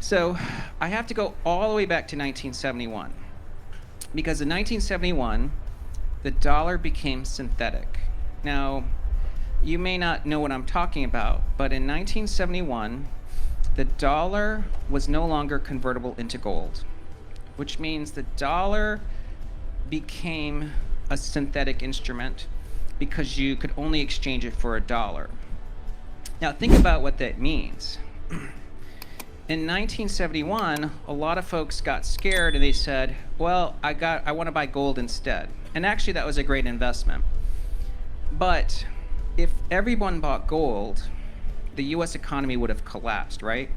So I have to go all the way back to 1971 because in 1971, the dollar became synthetic. Now, you may not know what I'm talking about, but in 1971, the dollar was no longer convertible into gold, which means the dollar became a synthetic instrument because you could only exchange it for a dollar. Now, think about what that means. In 1971, a lot of folks got scared and they said, well, I want to buy gold instead. And actually, that was a great investment. But if everyone bought gold, the US economy would have collapsed, right?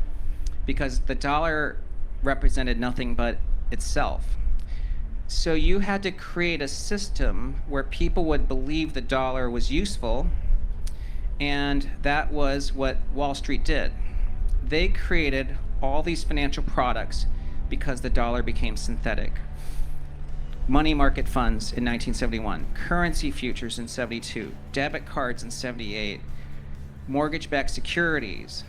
Because the dollar represented nothing but itself. So you had to create a system where people would believe the dollar was useful, and that was what Wall Street did. They created all these financial products because the dollar became synthetic. Money market funds in 1971, currency futures in 72, debit cards in 78, mortgage-backed securities,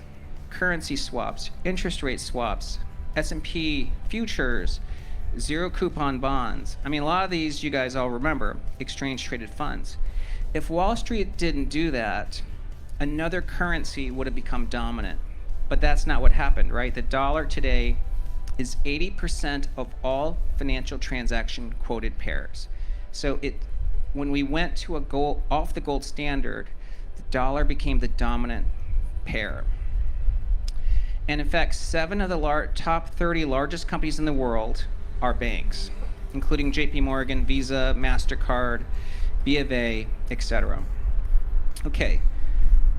currency swaps, interest rate swaps, S&P futures, zero coupon bonds. I mean, a lot of these you guys all remember, exchange-traded funds. If Wall Street didn't do that, another currency would have become dominant. But that's not what happened, right? The dollar today is 80% of all financial transaction quoted pairs. So when we went to a gold, off the gold standard, the dollar became the dominant pair. And in fact, 7 of the top 30 largest companies in the world are banks, including JP Morgan, Visa, MasterCard, B of A, etc. Okay,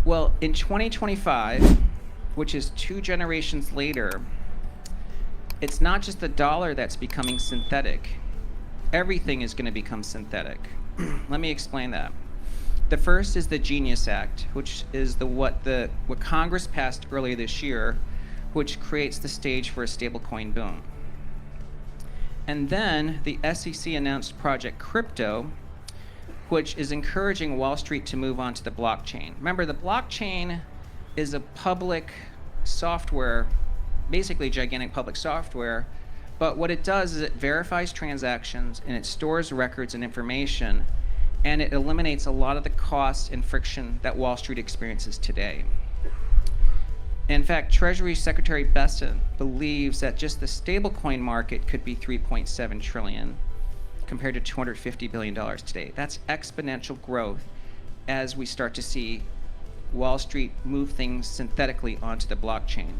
well, in 2025, which is 2 generations later, it's not just the dollar that's becoming synthetic. Everything is going to become synthetic. Let me explain that. The first is the Genius Act, which is what Congress passed earlier this year, which creates the stage for a stablecoin boom. And then the SEC announced Project Crypto, which is encouraging Wall Street to move on to the blockchain. Remember, the blockchain is a public software, basically gigantic public software, but what it does is it verifies transactions and it stores records and information, and it eliminates a lot of the costs and friction that Wall Street experiences today. In fact, Treasury Secretary Bessent believes that just the stablecoin market could be $3.7 trillion compared to $250 billion today. That's exponential growth as we start to see Wall Street move things synthetically onto the blockchain.